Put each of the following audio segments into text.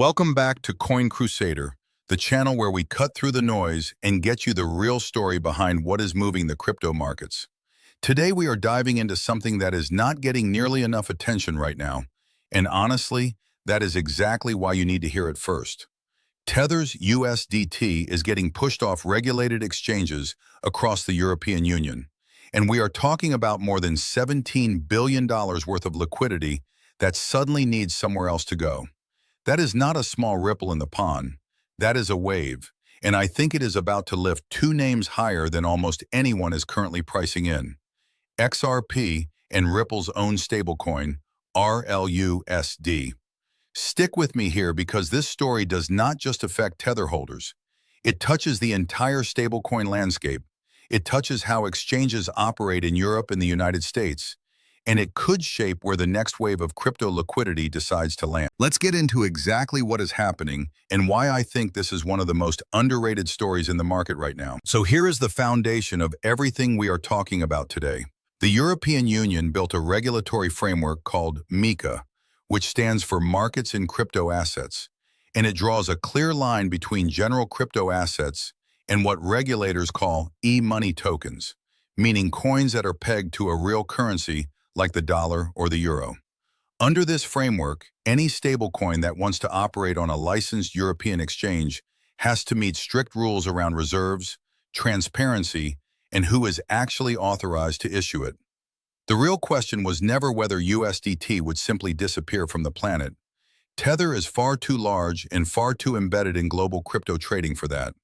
Welcome back to Coin Crusader, the channel where we cut through the noise and get you the real story behind what is moving the crypto markets. Today we are diving into something that is not getting nearly enough attention right now, and honestly, that is exactly why you need to hear it first. Tether's USDT is getting pushed off regulated exchanges across the European Union, and we are talking about more than $17 billion worth of liquidity that suddenly needs somewhere else to go. That is not a small ripple in the pond. That is a wave, and I think it is about to lift two names higher than almost anyone is currently pricing in: XRP and Ripple's own stablecoin, RLUSD. Stick with me here because this story does not just affect Tether holders. It touches the entire stablecoin landscape. It touches how exchanges operate in Europe and the United States, and it could shape where the next wave of crypto liquidity decides to land. Let's get into exactly what is happening and why I think this is one of the most underrated stories in the market right now. So here is the foundation of everything we are talking about today. The European Union built a regulatory framework called MiCA, which stands for Markets in Crypto Assets, and it draws a clear line between general crypto assets and what regulators call e-money tokens, meaning coins that are pegged to a real currency like the dollar or the euro. Under this framework, any stablecoin that wants to operate on a licensed European exchange has to meet strict rules around reserves, transparency, and who is actually authorized to issue it. The real question was never whether USDT would simply disappear from the planet. Tether is far too large and far too embedded in global crypto trading for that.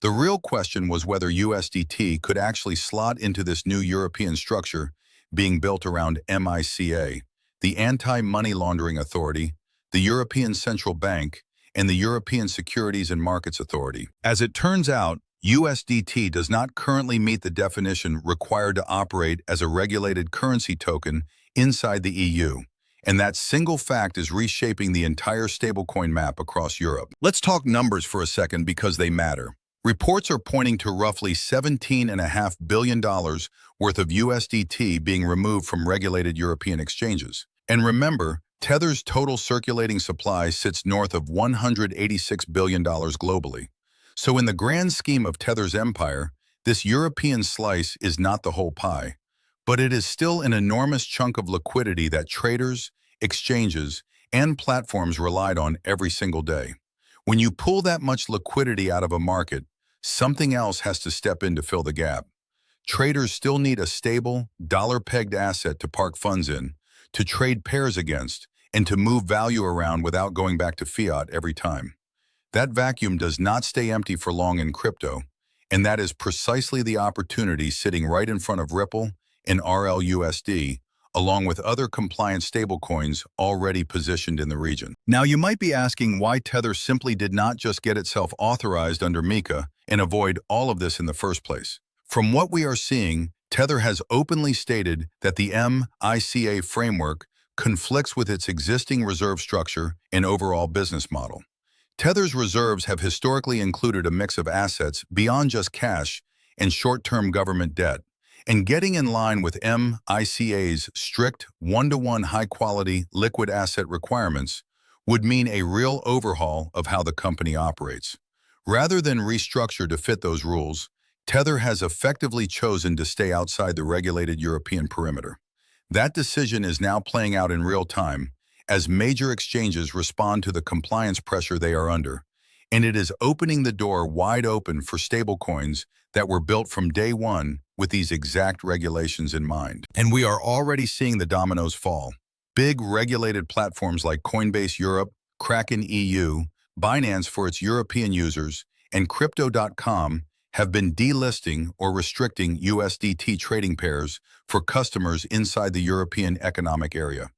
The real question was whether USDT could actually slot into this new European structure being built around MiCA, the Anti-Money Laundering Authority, the European Central Bank, and the European Securities and Markets Authority. As it turns out, USDT does not currently meet the definition required to operate as a regulated currency token inside the EU, and that single fact is reshaping the entire stablecoin map across Europe. Let's talk numbers for a second because they matter. Reports are pointing to roughly $17.5 billion worth of USDT being removed from regulated European exchanges. And remember, Tether's total circulating supply sits north of $186 billion globally. So in the grand scheme of Tether's empire, this European slice is not the whole pie, but it is still an enormous chunk of liquidity that traders, exchanges, and platforms relied on every single day. When you pull that much liquidity out of a market, something else has to step in to fill the gap. Traders still need a stable, dollar-pegged asset to park funds in, to trade pairs against, and to move value around without going back to fiat every time. That vacuum does not stay empty for long in crypto, and that is precisely the opportunity sitting right in front of Ripple and RLUSD, along with other compliant stablecoins already positioned in the region. Now, you might be asking why Tether simply did not just get itself authorized under MiCA and avoid all of this in the first place. From what we are seeing, Tether has openly stated that the MiCA framework conflicts with its existing reserve structure and overall business model. Tether's reserves have historically included a mix of assets beyond just cash and short-term government debt, and getting in line with MiCA's strict one-to-one high-quality liquid asset requirements would mean a real overhaul of how the company operates. Rather than restructure to fit those rules, Tether has effectively chosen to stay outside the regulated European perimeter. That decision is now playing out in real time as major exchanges respond to the compliance pressure they are under, and it is opening the door wide open for stablecoins that were built from day one with these exact regulations in mind. And we are already seeing the dominoes fall. Big regulated platforms like Coinbase Europe, Kraken EU, Binance for its European users, and Crypto.com have been delisting or restricting USDT trading pairs for customers inside the European Economic Area.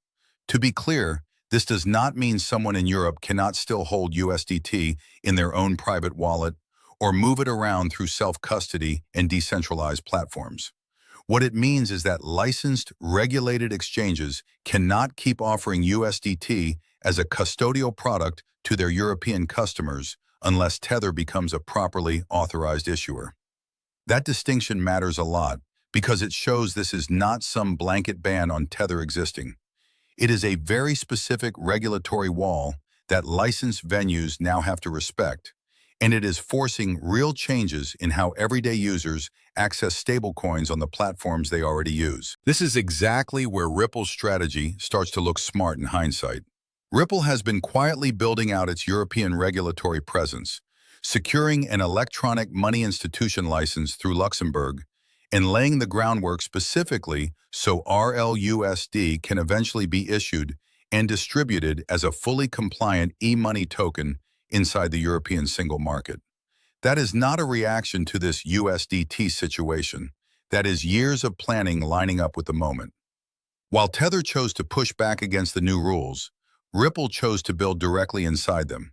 To be clear, this does not mean someone in Europe cannot still hold USDT in their own private wallet or move it around through self-custody and decentralized platforms. What it means is that licensed, regulated exchanges cannot keep offering USDT as a custodial product to their European customers unless Tether becomes a properly authorized issuer. That distinction matters a lot because it shows this is not some blanket ban on Tether existing. It is a very specific regulatory wall that licensed venues now have to respect, and it is forcing real changes in how everyday users access stablecoins on the platforms they already use. This is exactly where Ripple's strategy starts to look smart in hindsight. Ripple has been quietly building out its European regulatory presence, securing an electronic money institution license through Luxembourg, and laying the groundwork specifically so RLUSD can eventually be issued and distributed as a fully compliant e-money token inside the European single market. That is not a reaction to this USDT situation. That is years of planning lining up with the moment. While Tether chose to push back against the new rules, Ripple chose to build directly inside them.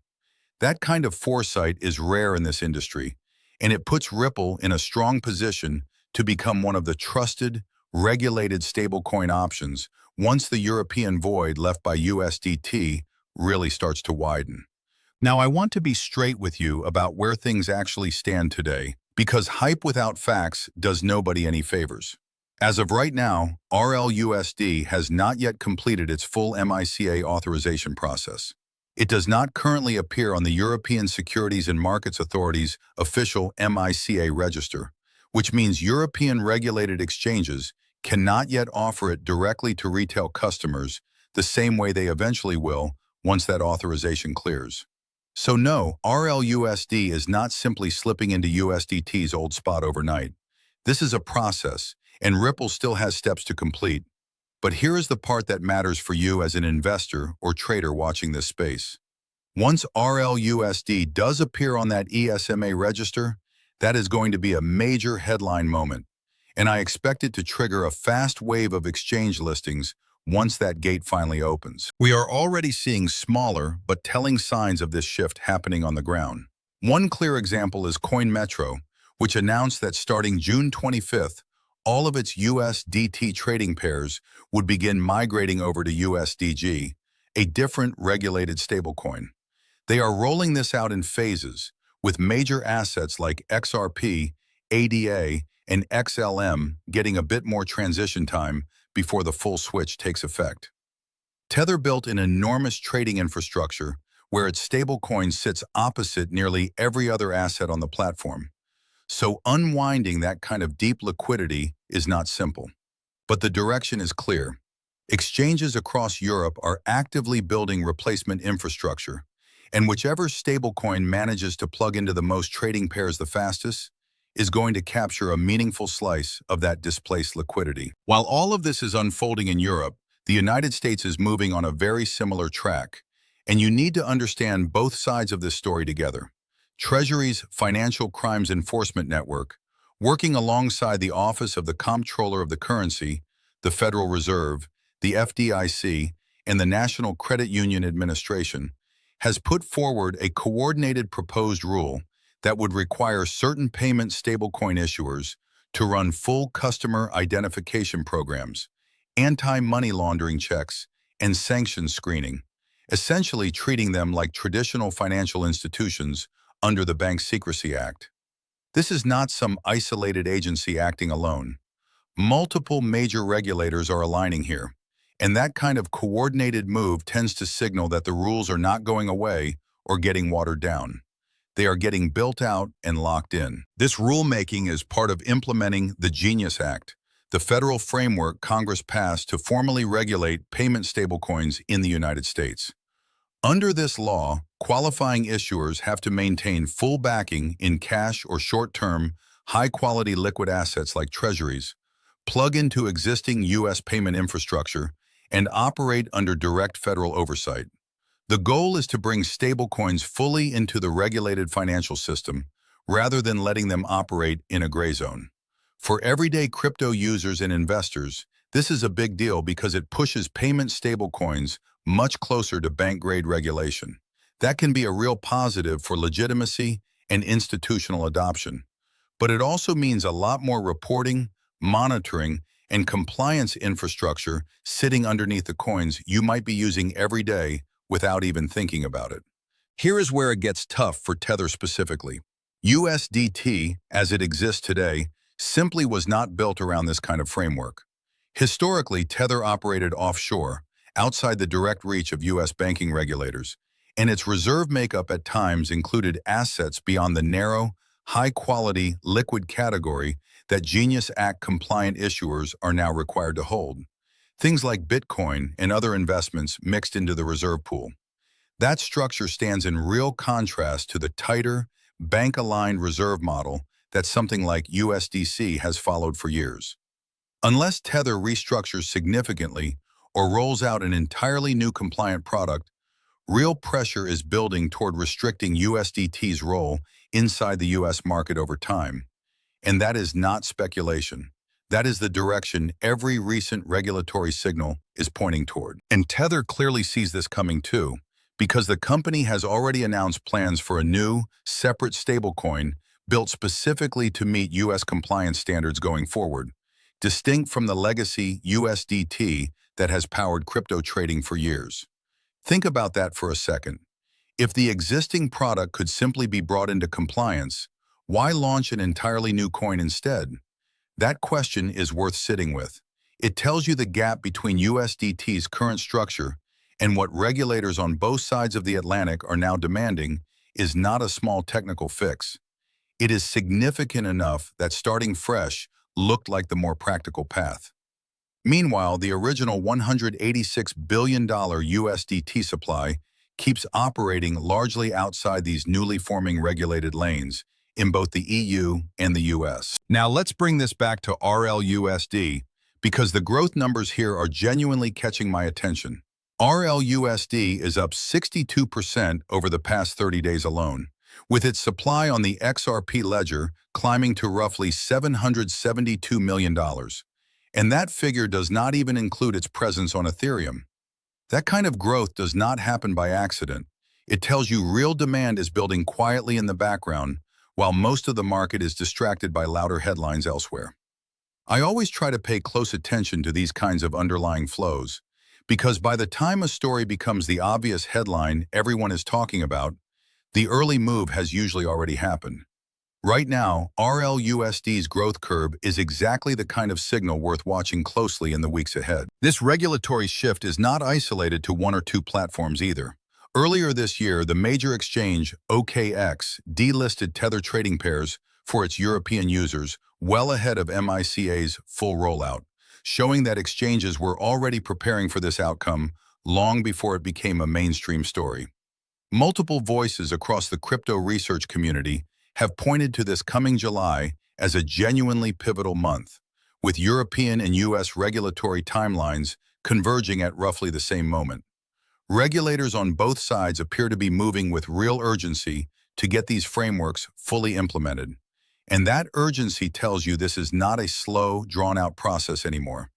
That kind of foresight is rare in this industry, and it puts Ripple in a strong position to become one of the trusted, regulated stablecoin options once the European void left by USDT really starts to widen. Now, I want to be straight with you about where things actually stand today, because hype without facts does nobody any favors. As of right now, RLUSD has not yet completed its full MiCA authorization process. It does not currently appear on the European Securities and Markets Authority's official MiCA register, which means European regulated exchanges cannot yet offer it directly to retail customers the same way they eventually will once that authorization clears. So no, RLUSD is not simply slipping into USDT's old spot overnight. This is a process, and Ripple still has steps to complete. But here is the part that matters for you as an investor or trader watching this space. Once RLUSD does appear on that ESMA register, that is going to be a major headline moment, and I expect it to trigger a fast wave of exchange listings once that gate finally opens. We are already seeing smaller but telling signs of this shift happening on the ground. One clear example is CoinMetro, which announced that starting June 25th, all of its USDT trading pairs would begin migrating over to USDG, a different regulated stablecoin. They are rolling this out in phases, with major assets like XRP, ADA, and XLM getting a bit more transition time before the full switch takes effect. Tether built an enormous trading infrastructure where its stablecoin sits opposite nearly every other asset on the platform. So unwinding that kind of deep liquidity is not simple. But the direction is clear. Exchanges across Europe are actively building replacement infrastructure, and whichever stablecoin manages to plug into the most trading pairs the fastest is going to capture a meaningful slice of that displaced liquidity. While all of this is unfolding in Europe, the United States is moving on a very similar track, and you need to understand both sides of this story together. Treasury's Financial Crimes Enforcement Network, working alongside the Office of the Comptroller of the Currency, the Federal Reserve, the FDIC, and the National Credit Union Administration, has put forward a coordinated proposed rule that would require certain payment stablecoin issuers to run full customer identification programs, anti-money laundering checks, and sanctions screening, essentially treating them like traditional financial institutions under the Bank Secrecy Act. This is not some isolated agency acting alone. Multiple major regulators are aligning here, and that kind of coordinated move tends to signal that the rules are not going away or getting watered down. They are getting built out and locked in. This rulemaking is part of implementing the Genius Act, the federal framework Congress passed to formally regulate payment stablecoins in the United States. Under this law, qualifying issuers have to maintain full backing in cash or short-term, high-quality liquid assets like treasuries, plug into existing U.S. payment infrastructure, and operate under direct federal oversight. The goal is to bring stablecoins fully into the regulated financial system, rather than letting them operate in a gray zone. For everyday crypto users and investors, this is a big deal because it pushes payment stablecoins much closer to bank-grade regulation. That can be a real positive for legitimacy and institutional adoption. But it also means a lot more reporting, monitoring, and compliance infrastructure sitting underneath the coins you might be using every day without even thinking about it. Here is where it gets tough for Tether specifically. USDT, as it exists today, simply was not built around this kind of framework. Historically, Tether operated offshore, outside the direct reach of U.S. banking regulators, and its reserve makeup at times included assets beyond the narrow, high-quality, liquid category that Genius Act-compliant issuers are now required to hold. Things like Bitcoin and other investments mixed into the reserve pool. That structure stands in real contrast to the tighter, bank-aligned reserve model that something like USDC has followed for years. Unless Tether restructures significantly or rolls out an entirely new compliant product, real pressure is building toward restricting USDT's role inside the US market over time. And that is not speculation. That is the direction every recent regulatory signal is pointing toward. And Tether clearly sees this coming too, because the company has already announced plans for a new, separate stablecoin built specifically to meet US compliance standards going forward, distinct from the legacy USDT that has powered crypto trading for years. Think about that for a second. If the existing product could simply be brought into compliance, why launch an entirely new coin instead? That question is worth sitting with. It tells you the gap between USDT's current structure and what regulators on both sides of the Atlantic are now demanding is not a small technical fix. It is significant enough that starting fresh looked like the more practical path. Meanwhile, the original $186 billion USDT supply keeps operating largely outside these newly forming regulated lanes in both the EU and the US. Now let's bring this back to RLUSD because the growth numbers here are genuinely catching my attention. RLUSD is up 62% over the past 30 days alone, with its supply on the XRP Ledger climbing to roughly $772 million. And that figure does not even include its presence on Ethereum. That kind of growth does not happen by accident. It tells you real demand is building quietly in the background, while most of the market is distracted by louder headlines elsewhere. I always try to pay close attention to these kinds of underlying flows, because by the time a story becomes the obvious headline everyone is talking about, the early move has usually already happened. Right now, RLUSD's growth curve is exactly the kind of signal worth watching closely in the weeks ahead. This regulatory shift is not isolated to one or two platforms either. Earlier this year, the major exchange, OKX, delisted Tether trading pairs for its European users well ahead of MiCA's full rollout, showing that exchanges were already preparing for this outcome long before it became a mainstream story. Multiple voices across the crypto research community have pointed to this coming July as a genuinely pivotal month, with European and US regulatory timelines converging at roughly the same moment. Regulators on both sides appear to be moving with real urgency to get these frameworks fully implemented. And that urgency tells you this is not a slow, drawn-out process anymore.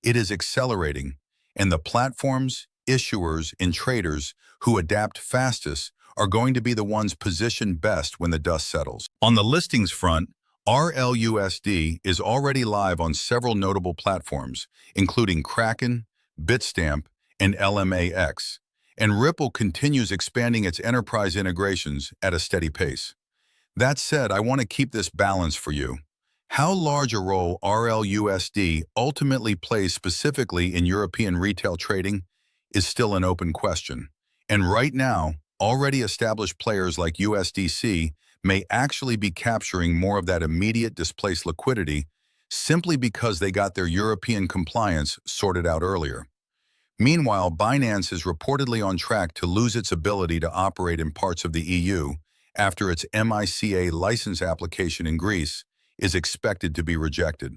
It is accelerating, and the platforms, issuers, and traders who adapt fastest are going to be the ones positioned best when the dust settles. On the listings front, RLUSD is already live on several notable platforms, including Kraken, Bitstamp, and LMAX, and Ripple continues expanding its enterprise integrations at a steady pace. That said, I want to keep this balance for you. How large a role RLUSD ultimately plays specifically in European retail trading is still an open question. And right now, already established players like USDC may actually be capturing more of that immediate displaced liquidity simply because they got their European compliance sorted out earlier. Meanwhile, Binance is reportedly on track to lose its ability to operate in parts of the EU after its MiCA license application in Greece is expected to be rejected,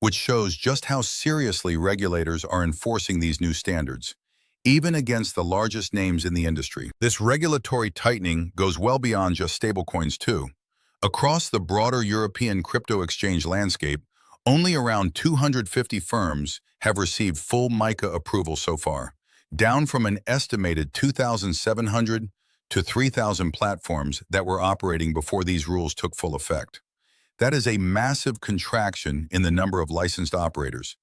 which shows just how seriously regulators are enforcing these new standards, even against the largest names in the industry. This regulatory tightening goes well beyond just stablecoins too. Across the broader European crypto exchange landscape, only around 250 firms have received full MiCA approval so far, down from an estimated 2,700 to 3,000 platforms that were operating before these rules took full effect. That is a massive contraction in the number of licensed operators,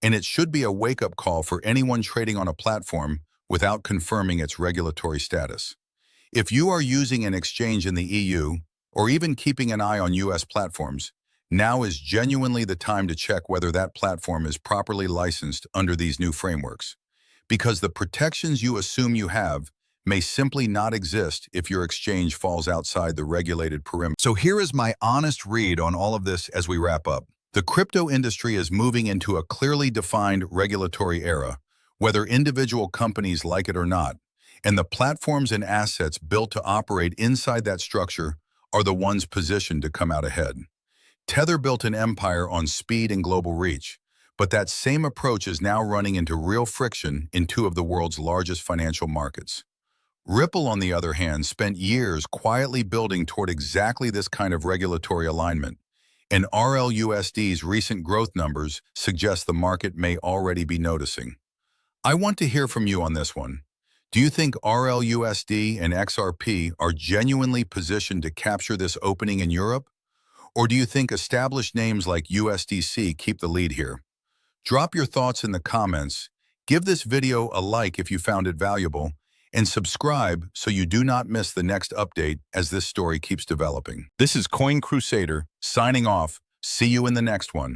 and it should be a wake-up call for anyone trading on a platform without confirming its regulatory status. If you are using an exchange in the EU, or even keeping an eye on US platforms, now is genuinely the time to check whether that platform is properly licensed under these new frameworks, because the protections you assume you have may simply not exist if your exchange falls outside the regulated perimeter. So here is my honest read on all of this as we wrap up. The crypto industry is moving into a clearly defined regulatory era, whether individual companies like it or not, and the platforms and assets built to operate inside that structure are the ones positioned to come out ahead. Tether built an empire on speed and global reach, but that same approach is now running into real friction in two of the world's largest financial markets. Ripple, on the other hand, spent years quietly building toward exactly this kind of regulatory alignment, and RLUSD's recent growth numbers suggest the market may already be noticing. I want to hear from you on this one. Do you think RLUSD and XRP are genuinely positioned to capture this opening in Europe? Or do you think established names like USDC keep the lead here? Drop your thoughts in the comments, give this video a like if you found it valuable, and subscribe so you do not miss the next update as this story keeps developing. This is Coin Crusader, signing off. See you in the next one.